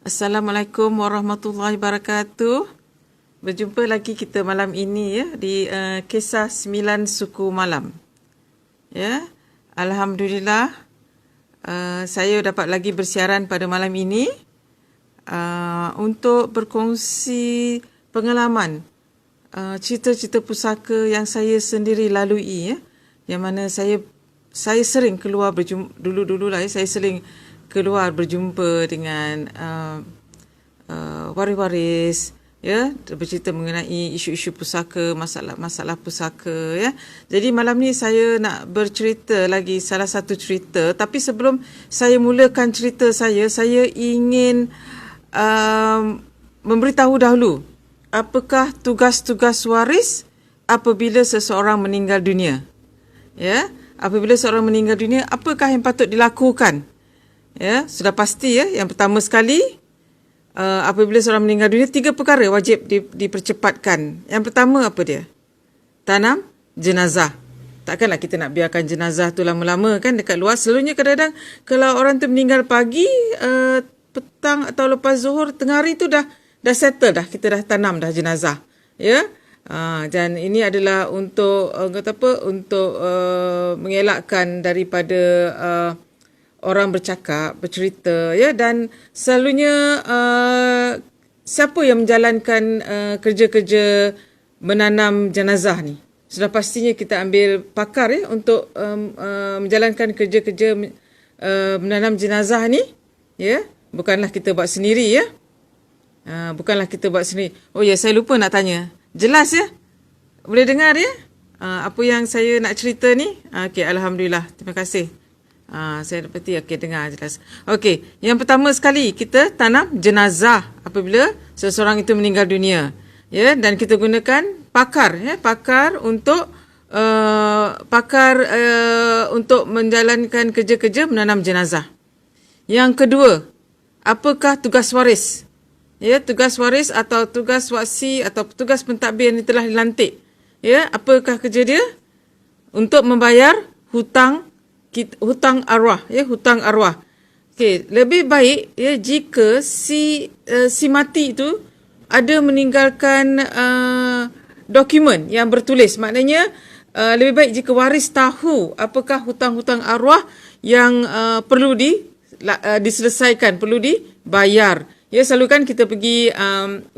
Assalamualaikum warahmatullahi wabarakatuh. Berjumpa lagi kita malam ini ya di kisah 9 suku malam. Ya. Alhamdulillah saya dapat lagi bersiaran pada malam ini untuk berkongsi pengalaman cerita-cerita pusaka yang saya sendiri lalui ya. Yang mana saya sering keluar dulu-dululah ya, saya sering keluar berjumpa dengan waris-waris ya, bercerita mengenai isu-isu pusaka, masalah pusaka ya. Jadi malam ni saya nak bercerita lagi salah satu cerita, tapi sebelum saya mulakan cerita saya ingin memberitahu dahulu apakah tugas-tugas waris apabila seseorang meninggal dunia. Ya, apabila seorang meninggal dunia, apakah yang patut dilakukan? Ya, sudah pasti ya. Yang pertama sekali, apabila seorang meninggal dunia, 3 perkara wajib dipercepatkan. Yang pertama apa dia? Tanam jenazah. Takkanlah kita nak biarkan jenazah tu lama-lama kan dekat luar. Selalunya kadang-kadang kalau orang tu meninggal pagi, petang atau lepas zuhur, tengah hari tu dah settle dah. Kita dah tanam dah jenazah. Ya. Dan ini adalah untuk mengelakkan daripada orang bercerita ya, dan selalunya siapa yang menjalankan kerja-kerja menanam jenazah ni, sudah pastinya kita ambil pakar ya untuk menjalankan kerja-kerja menanam jenazah ni ya, bukanlah kita buat sendiri ya. Bukanlah kita buat sendiri. Oh ya, saya lupa nak tanya. Jelas ya? Boleh dengar ya? Apa yang saya nak cerita ni? Okey, alhamdulillah. Terima kasih. Saya dapati okey, dengar jelas. Okey, yang pertama sekali kita tanam jenazah apabila seseorang itu meninggal dunia. Ya, dan kita gunakan pakar ya, pakar untuk menjalankan kerja-kerja menanam jenazah. Yang kedua, apakah tugas waris? Ya, tugas waris atau tugas waksi atau tugas pentadbir yang telah dilantik. Ya, apakah kerja dia? Untuk membayar hutang arwah, ya, hutang arwah. Okey, lebih baik ya jika si mati itu ada meninggalkan dokumen yang bertulis. Maknanya lebih baik jika waris tahu apakah hutang-hutang arwah yang perlu diselesaikan, perlu dibayar. Ya, selalu kan kita pergi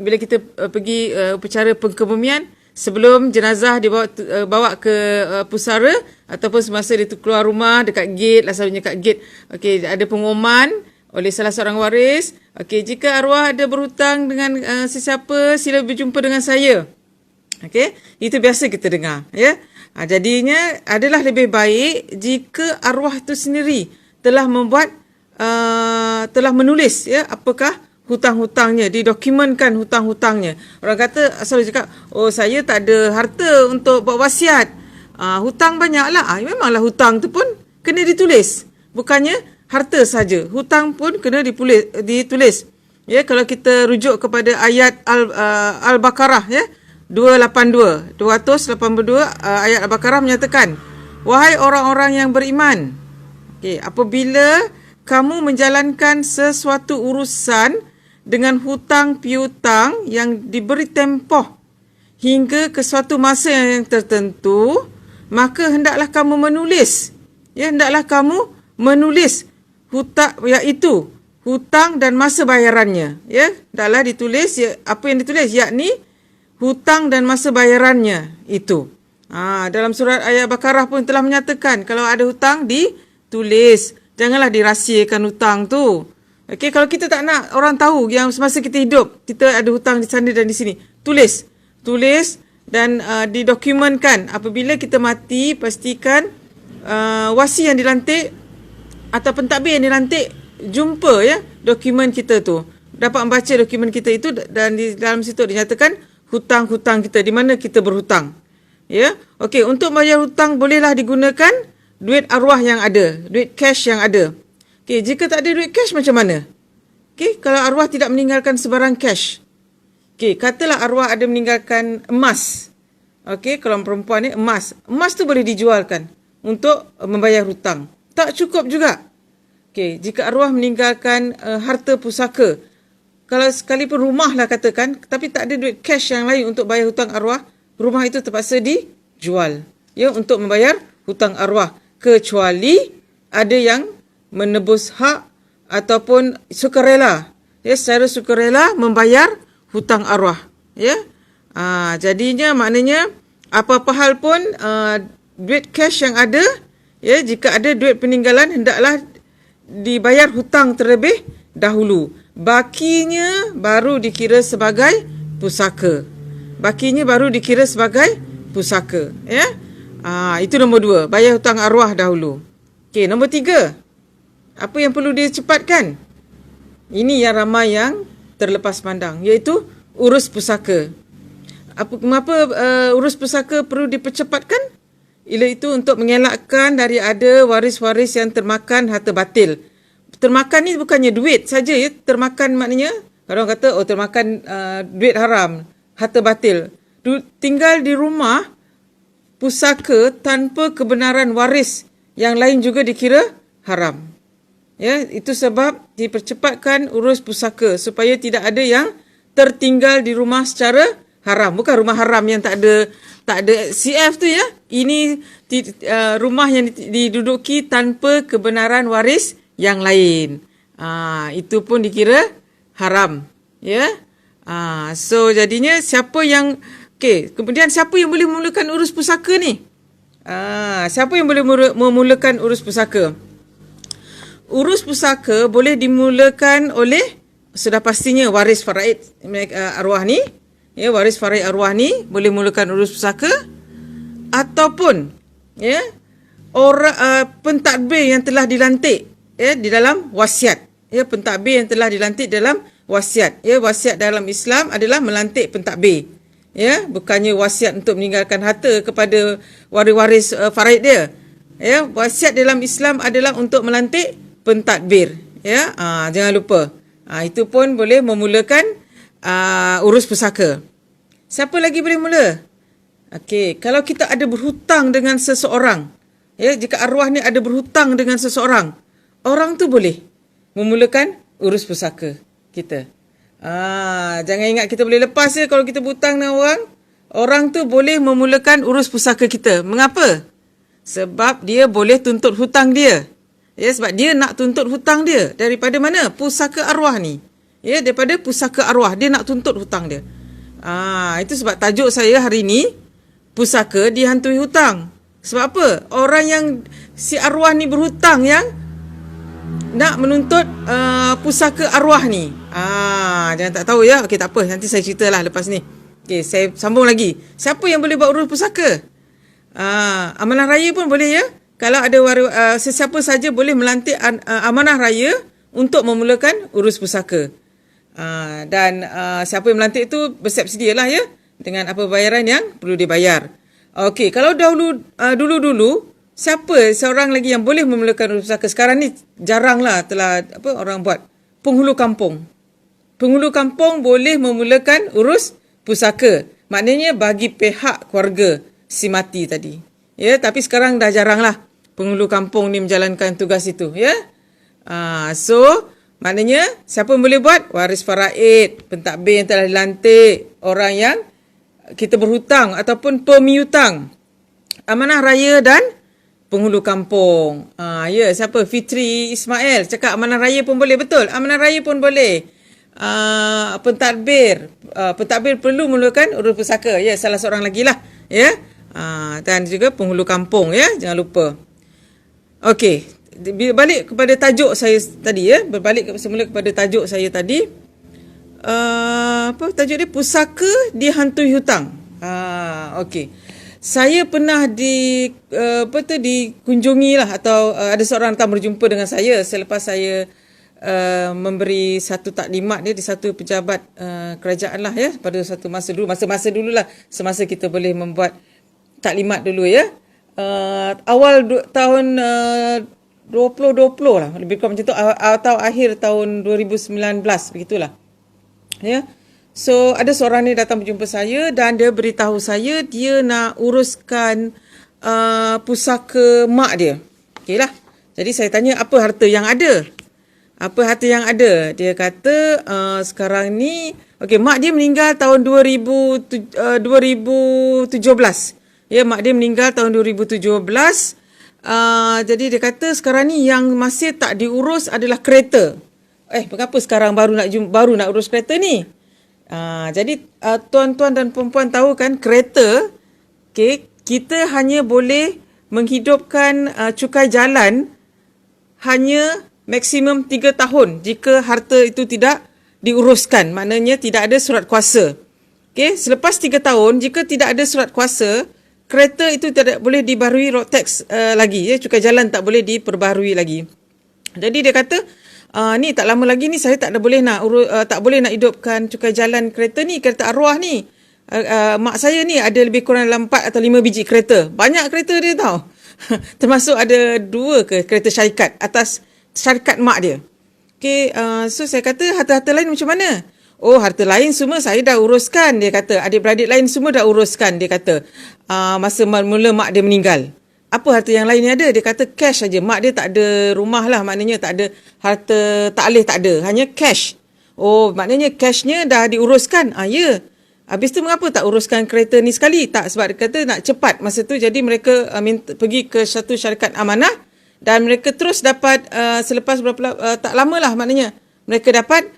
bila kita pergi upacara pengkebumian, sebelum jenazah dibawa ke pusara ataupun semasa dia keluar rumah dekat gate lah, selalunya kat gate. Okey, ada pengumuman oleh salah seorang waris. Okey, jika arwah ada berhutang dengan sesiapa, sila berjumpa dengan saya. Okey, itu biasa kita dengar ya. Jadinya adalah lebih baik jika arwah itu sendiri telah menulis ya apakah hutang-hutangnya, didokumenkan hutang-hutangnya. Orang kata, selalu cakap, oh saya tak ada harta untuk buat wasiat. Hutang banyaklah. Memanglah hutang tu pun kena ditulis. Bukannya harta saja. Hutang pun kena ditulis. Ya, kalau kita rujuk kepada ayat Al-Baqarah ya, 282 ayat Al-Baqarah menyatakan, wahai orang-orang yang beriman, okay, apabila kamu menjalankan sesuatu urusan dengan hutang piutang yang diberi tempoh hingga ke suatu masa yang tertentu, maka hendaklah kamu menulis. Ya, hendaklah kamu menulis hutang, iaitu hutang dan masa bayarannya. Ya, hendaklah ditulis ya, apa yang ditulis, yakni hutang dan masa bayarannya itu. Dalam surat ayat Baqarah pun telah menyatakan kalau ada hutang ditulis. Janganlah dirahsiakan hutang tu. Okey, kalau kita tak nak orang tahu yang semasa kita hidup, kita ada hutang di sana dan di sini, tulis dan didokumenkan. Apabila kita mati, pastikan wasi yang dilantik atau pentadbir yang dilantik jumpa ya dokumen kita tu. Dapat membaca dokumen kita itu, dan di dalam situ dinyatakan hutang-hutang kita, di mana kita berhutang. Ya. Okey, untuk bayar hutang bolehlah digunakan duit arwah yang ada, duit cash yang ada. Okey, jika tak ada duit cash macam mana? Okey, kalau arwah tidak meninggalkan sebarang cash. Okey, katalah arwah ada meninggalkan emas. Okey, kalau perempuan ni emas. Emas tu boleh dijualkan untuk membayar hutang. Tak cukup juga. Okey, jika arwah meninggalkan harta pusaka, kalau sekalipun rumah lah katakan, tapi tak ada duit cash yang lain untuk bayar hutang arwah, rumah itu terpaksa dijual. Ya, untuk membayar hutang arwah. Kecuali ada yang menebus hak ataupun sukarela. Ya, secara sukarela membayar hutang arwah. Ya. Jadinya maknanya apa-apa hal pun duit cash yang ada, ya, jika ada duit peninggalan hendaklah dibayar hutang terlebih dahulu. Bakinya baru dikira sebagai pusaka. Bakinya baru dikira sebagai pusaka. Ya? Itu nombor 2. Bayar hutang arwah dahulu. Okey, nombor 3. Apa yang perlu dicepatkan? Ini yang ramai yang terlepas pandang. Iaitu urus pusaka. Mengapa urus pusaka perlu dipercepatkan? Iaitu untuk mengelakkan dari ada waris-waris yang termakan harta batil. Termakan ni bukannya duit saja, ya. Termakan maknanya, kalau orang kata, termakan duit haram, harta batil. Tinggal di rumah, pusaka tanpa kebenaran waris yang lain juga dikira haram. Ya, itu sebab dipercepatkan urus pusaka supaya tidak ada yang tertinggal di rumah secara haram. Bukan rumah haram yang tak ada CF tu, ya. Ini rumah yang diduduki tanpa kebenaran waris yang lain. Itu pun dikira haram. Ya. So jadinya siapa yang kemudian siapa yang boleh memulakan urus pusaka ni? Siapa yang boleh memulakan urus pusaka? Urus pusaka boleh dimulakan oleh sudah pastinya waris faraid arwah ni. Ya, waris faraid arwah ni boleh memulakan urus pusaka, ataupun ya orang pentadbir yang telah dilantik, ya, di dalam wasiat. Ya, pentadbir yang telah dilantik dalam wasiat. Ya, wasiat dalam Islam adalah melantik pentadbir. Ya, bukannya wasiat untuk meninggalkan harta kepada waris-waris faraid dia. Ya, wasiat dalam Islam adalah untuk melantik pentadbir. Ya, jangan lupa. Itu pun boleh memulakan urus pusaka. Siapa lagi boleh mula? Okey, kalau kita ada berhutang dengan seseorang, ya, jika arwah ni ada berhutang dengan seseorang, orang tu boleh memulakan urus pusaka kita. Jangan ingat kita boleh lepas je kalau kita berhutang dengan orang. Orang tu boleh memulakan urus pusaka kita. Mengapa? Sebab dia boleh tuntut hutang dia. Ya, sebab dia nak tuntut hutang dia. Daripada mana? Pusaka arwah ni. Ya, daripada pusaka arwah. Dia nak tuntut hutang dia. Itu sebab tajuk saya hari ni, pusaka dihantui hutang. Sebab apa? Orang yang si arwah ni berhutang yang nak menuntut pusaka arwah ni. Jangan tak tahu, ya. Okey, tak apa. Nanti saya ceritalah lepas ni. Okey, saya sambung lagi. Siapa yang boleh buat urus pusaka? Amanah raya pun boleh, ya. Kalau ada sesiapa saja boleh melantik amanah raya untuk memulakan urus pusaka. Dan siapa yang melantik itu bersiap sedialah, ya, dengan apa bayaran yang perlu dibayar. Okey, kalau dulu-dulu siapa seorang lagi yang boleh memulakan urus pusaka? Sekarang ni jaranglah telah orang buat. Penghulu kampung. Penghulu kampung boleh memulakan urus pusaka. Maknanya bagi pihak keluarga si mati tadi. Ya, tapi sekarang dah jaranglah penghulu kampung ni menjalankan tugas itu, ya. So maknanya siapa yang boleh buat? Waris faraid, pentadbir yang telah dilantik, orang yang kita berhutang ataupun pemiutang, amanah raya dan penghulu kampung. Ya, siapa? Fitri Ismail cakap amanah raya pun boleh. Betul, amanah raya pun boleh. Pentadbir perlu memulakan urus pusaka. Ya, salah seorang lagi lah, ya. Dan juga penghulu kampung, ya, jangan lupa. Okey, balik kepada tajuk saya tadi, ya. Berbalik semula kepada tajuk saya tadi. Apa tajuk dia? Pusaka dihantui hutang. Okey. Saya pernah dikunjungi lah, atau ada seorang datang berjumpa dengan saya selepas saya memberi satu taklimat dia di satu pejabat kerajaan lah, ya, pada satu masa dulu, masa-masa dululah, semasa kita boleh membuat taklimat dulu, ya. Awal tahun 2020 lah, lebih kurang macam tu, atau akhir tahun 2019, begitulah. Ya. So ada seorang ni datang berjumpa saya dan dia beritahu saya dia nak uruskan pusaka mak dia. Okeylah. Jadi saya tanya apa harta yang ada. Apa harta yang ada? Dia kata sekarang ni, okey, mak dia meninggal tahun 2017. Ya, mak dia meninggal tahun 2017. Jadi dia kata sekarang ni yang masih tak diurus adalah kereta. Mengapa sekarang baru nak urus kereta ni? Jadi tuan-tuan dan puan-puan tahu kan, kereta, okay, kita hanya boleh menghidupkan cukai jalan hanya maksimum 3 tahun jika harta itu tidak diuruskan. Maknanya tidak ada surat kuasa. Okay, selepas 3 tahun, jika tidak ada surat kuasa, kereta itu tidak boleh dibaharui road tax lagi. Ya, cukai jalan tak boleh diperbaharui lagi. Jadi dia kata, ni tak lama lagi ni saya tak boleh nak hidupkan cukai jalan kereta ni, kereta arwah ni. Mak saya ni ada lebih kurang dalam 4 atau 5 biji kereta. Banyak kereta dia tahu. Termasuk ada 2 kereta syarikat atas syarikat mak dia. Okay, so saya kata harta-harta lain macam mana? Oh, harta lain semua saya dah uruskan, dia kata. Adik-beradik lain semua dah uruskan, dia kata. Masa mula mak dia meninggal. Apa harta yang lain ni ada? Dia kata cash saja. Mak dia tak ada rumah lah, maknanya tak ada harta takleh, tak ada. Hanya cash. Oh, maknanya cashnya dah diuruskan. Ya. Habis tu mengapa tak uruskan kereta ni sekali? Tak, sebab dia kata nak cepat masa tu. Jadi mereka pergi ke satu syarikat amanah dan mereka terus dapat selepas tak lama lah maknanya. Mereka dapat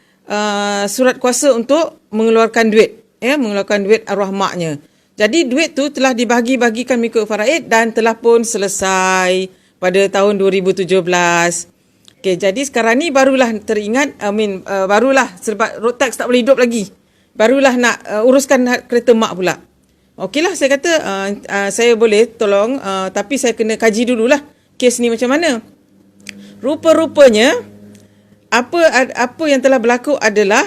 surat kuasa untuk mengeluarkan duit. Ya, mengeluarkan duit arwah maknya. Jadi duit tu telah dibagi-bagikan mengikut faraid dan telah pun selesai pada tahun 2017. Okay, jadi sekarang ni barulah teringat, barulah sebab road tax tak boleh hidup lagi. Barulah nak uruskan kereta mak pula. Okeylah, saya kata saya boleh tolong, tapi saya kena kaji dululah kes ni macam mana. Rupa-rupanya apa yang telah berlaku adalah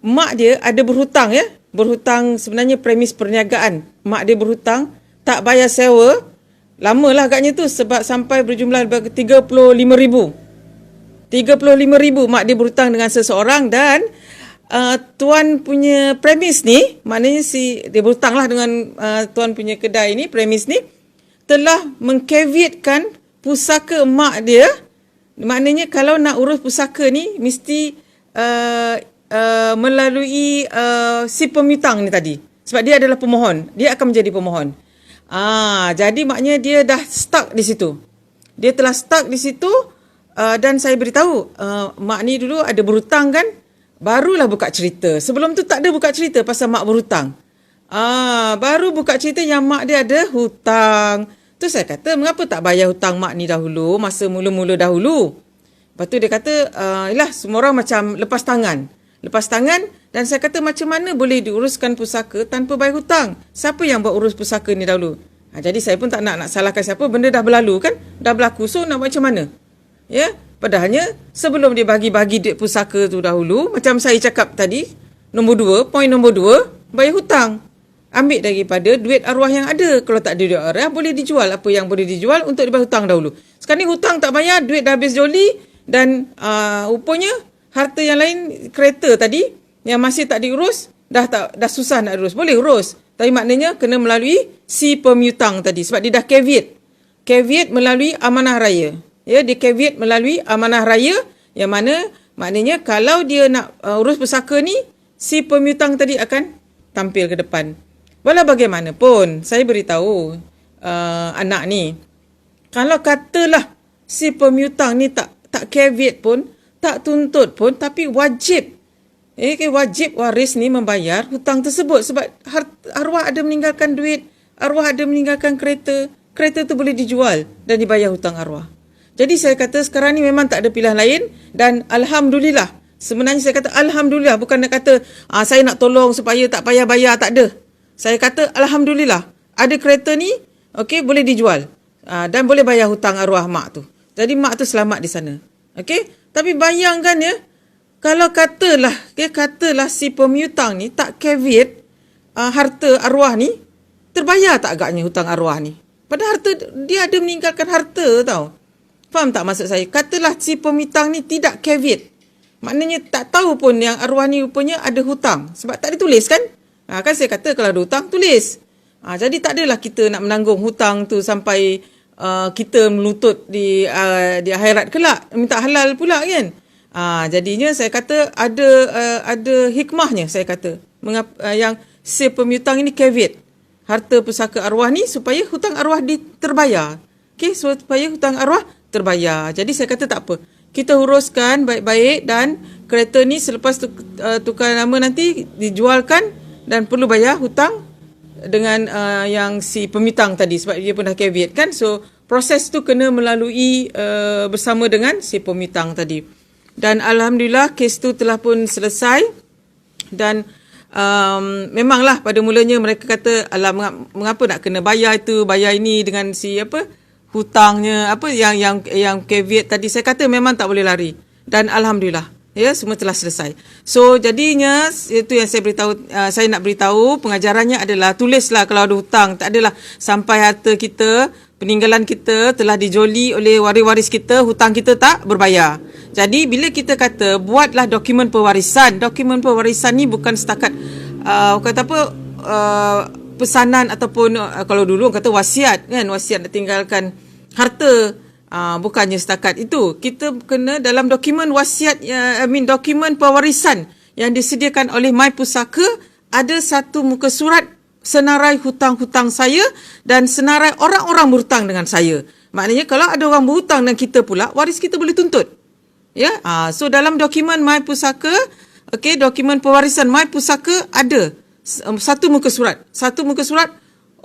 mak dia ada berhutang, ya. Berhutang sebenarnya premis perniagaan. Mak dia berhutang, tak bayar sewa. Lamalah agaknya tu sebab sampai berjumlah 35,000. 35,000 mak dia berhutang dengan seseorang dan tuan punya premis ni, maknanya dia berhutang lah dengan tuan punya kedai ni, premis ni, telah mengcaveatkan pusaka mak dia. Maknanya kalau nak urus pusaka ni, mesti melalui si pemutang ni tadi. Sebab dia adalah pemohon. Dia akan menjadi pemohon. Jadi maknanya dia dah stuck di situ. Dia telah stuck di situ dan saya beritahu, mak ni dulu ada berhutang kan, barulah buka cerita. Sebelum tu tak ada buka cerita pasal mak berhutang. Baru buka cerita yang mak dia ada hutang. Tu saya kata, mengapa tak bayar hutang mak ni dahulu, masa mula-mula dahulu. Lepas tu dia kata, semua orang macam lepas tangan. Lepas tangan, dan saya kata macam mana boleh diuruskan pusaka tanpa bayar hutang? Siapa yang buat urus pusaka ni dahulu? Jadi saya pun tak nak salahkan siapa, benda dah berlalu kan? Dah berlaku, so nak buat macam mana? Ya, padahalnya sebelum dia bagi-bagi duit pusaka tu dahulu, macam saya cakap tadi, poin nombor 2, bayar hutang. Ambil daripada duit arwah yang ada. Kalau tak ada duit arwah, boleh dijual. Apa yang boleh dijual untuk dibayar hutang dahulu. Sekarang ni hutang tak bayar, duit dah habis joli dan rupanya harta yang lain, kereta tadi yang masih tak diurus, dah susah nak urus. Boleh urus, tapi maknanya kena melalui si pemutang tadi sebab dia dah caveat melalui amanah raya. Ya, dia caveat melalui amanah raya yang mana maknanya kalau dia nak urus pusaka ni, si pemutang tadi akan tampil ke depan. Walau bagaimanapun, saya beritahu anak ni, kalau katalah si pemutang ni tak caveat pun, tak tuntut pun, tapi wajib waris ni membayar hutang tersebut sebab arwah ada meninggalkan duit, arwah ada meninggalkan kereta tu boleh dijual dan dibayar hutang arwah. Jadi saya kata sekarang ni memang tak ada pilihan lain dan alhamdulillah. Sebenarnya saya kata alhamdulillah, bukan nak kata saya nak tolong supaya tak payah bayar, tak ada. Saya kata alhamdulillah ada kereta ni, okey, boleh dijual dan boleh bayar hutang arwah mak tu. Jadi mak tu selamat di sana. Okey, tapi bayangkan ya, kalau katalah si pemutang ni tak caveat harta arwah ni, terbayar tak agaknya hutang arwah ni? Padahal dia ada meninggalkan harta tau. Faham tak maksud saya? Katalah si pemutang ni tidak caveat. Maknanya tak tahu pun yang arwah ni rupanya ada hutang. Sebab tak ditulis kan? Kan saya kata kalau ada hutang, tulis. Jadi tak adalah kita nak menanggung hutang tu sampai kita melutut di akhirat kelak. Minta halal pula kan? Jadinya saya kata ada hikmahnya, saya kata. Yang si pemiutang ini caveat. Harta pusaka arwah ni supaya hutang arwah terbayar. Okey, supaya hutang arwah terbayar. Jadi saya kata tak apa. Kita uruskan baik-baik dan kereta ni selepas tukar nama nanti dijualkan dan perlu bayar hutang dengan yang si pemiutang tadi sebab dia pun dah caveat kan. So proses tu kena melalui bersama dengan si pemiutang tadi. Dan alhamdulillah kes tu telah pun selesai dan memanglah pada mulanya mereka kata alah mengapa nak kena bayar ini dengan si hutangnya yang caveat tadi. Saya kata memang tak boleh lari dan alhamdulillah ya semua telah selesai. So jadinya itu yang saya nak beritahu pengajarannya adalah tulislah kalau ada hutang, tak adalah sampai harta kita peninggalan kita telah dijoli oleh waris-waris kita, hutang kita tak berbayar. Jadi bila kita kata buatlah dokumen pewarisan, dokumen pewarisan ni bukan setakat pesanan ataupun kalau dulu orang kata wasiat kan, wasiat nak tinggalkan harta, bukannya setakat itu. Kita kena dalam dokumen wasiat, dokumen pewarisan yang disediakan oleh My Pusaka ada satu muka surat senarai hutang-hutang saya dan senarai orang-orang berhutang dengan saya. Maknanya kalau ada orang berhutang dengan kita pula, waris kita boleh tuntut. Ya, so dalam dokumen My Pusaka, dokumen pewarisan My Pusaka ada satu muka surat. Satu muka surat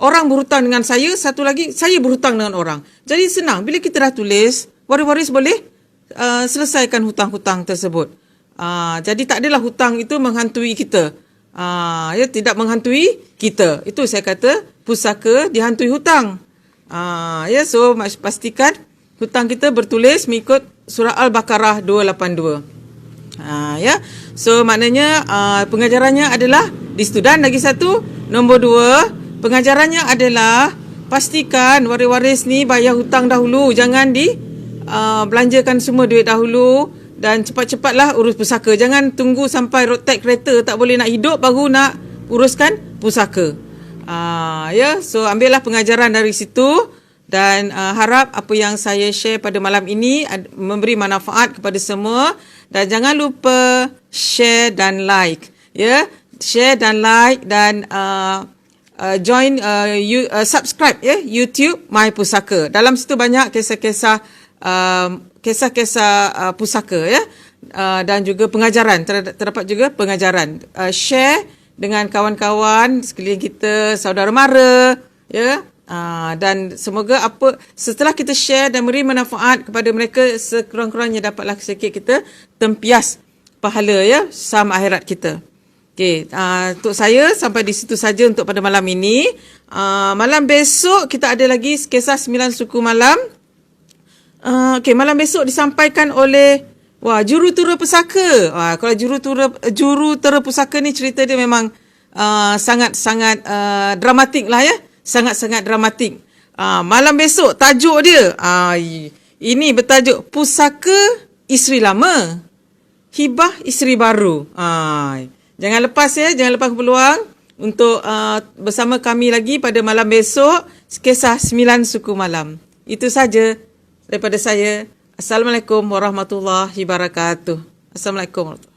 orang berhutang dengan saya, satu lagi saya berhutang dengan orang. Jadi senang bila kita dah tulis, waris-waris boleh selesaikan hutang-hutang tersebut. Jadi tak adalah hutang itu menghantui kita. Ya, tidak menghantui kita. Itu saya kata pusaka dihantui hutang. Ya, so pastikan hutang kita bertulis mengikut surah Al-Baqarah 282. Ya. So maknanya pengajarannya adalah di situ. Dan lagi satu, nombor 2, pengajarannya adalah pastikan waris-waris ni bayar hutang dahulu, jangan belanjakan semua duit dahulu dan cepat-cepatlah urus pusaka. Jangan tunggu sampai road tax kereta tak boleh nak hidup baru nak uruskan pusaka. Ya, so ambillah pengajaran dari situ. Dan harap apa yang saya share pada malam ini memberi manfaat kepada semua. Dan jangan lupa share dan like. Ya, share dan like dan subscribe ya YouTube My Pusaka. Dalam situ banyak kisah-kisah pusaka ya. Dan juga pengajaran. Terdapat juga pengajaran. Share dengan kawan-kawan sekeliling kita, saudara mara ya. Dan semoga setelah kita share dan beri manfaat kepada mereka, sekurang-kurangnya dapatlah sedikit kita tempias pahala ya sama akhirat kita. Okey, untuk saya sampai di situ saja untuk pada malam ini. Malam besok kita ada lagi kisah 9 suku malam. Malam besok disampaikan oleh jurutera pusaka. Kalau jurutera pusaka ni cerita dia memang sangat-sangat dramatik lah ya. Sangat-sangat dramatik. Malam besok tajuk dia ini bertajuk Pusaka Isteri Lama, Hibah Isteri Baru. Jangan lepas ya, jangan lepas peluang untuk bersama kami lagi pada malam besok kisah 9 suku malam. Itu saja daripada saya. Assalamualaikum warahmatullahi wabarakatuh. Assalamualaikum warahmatullahi wabarakatuh.